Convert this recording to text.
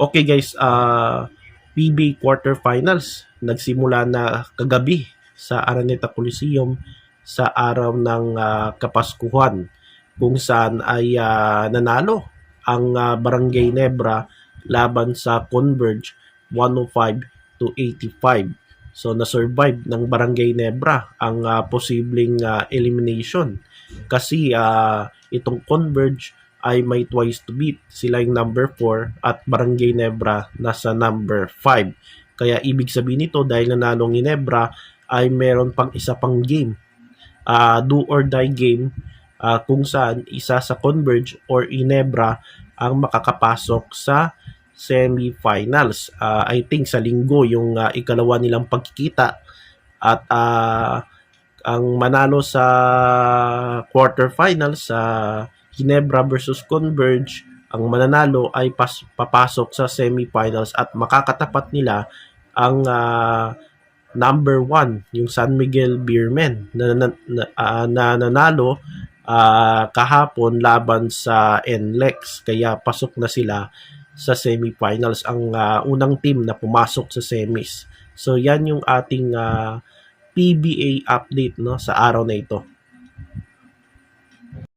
Okay guys, PBA quarterfinals nagsimula na kagabi sa Araneta Coliseum sa araw ng Kapaskuhan, kung saan ay nanalo ang Barangay Nebra laban sa Converge 105-85. So na-survive ng Barangay Nebra ang posibleng elimination kasi itong Converge ay may twice to beat. Sila yung number 4 at Barangay Nebra nasa number 5. Kaya ibig sabihin nito, dahil nanalo ng Ginebra, ay meron pang isa pang game. Do or die game, kung saan isa sa Converge or Ginebra ang makakapasok sa semifinals. I think sa linggo yung ikalawa nilang pagkikita, at ang manalo sa quarterfinals sa Ginebra versus Converge, ang mananalo ay papasok sa semifinals at makakatapat nila ang number 1, yung San Miguel Beermen na nanalo kahapon laban sa NLEX. Kaya pasok na sila sa semifinals, ang unang team na pumasok sa semis. So yan yung ating PBA update no sa araw na ito.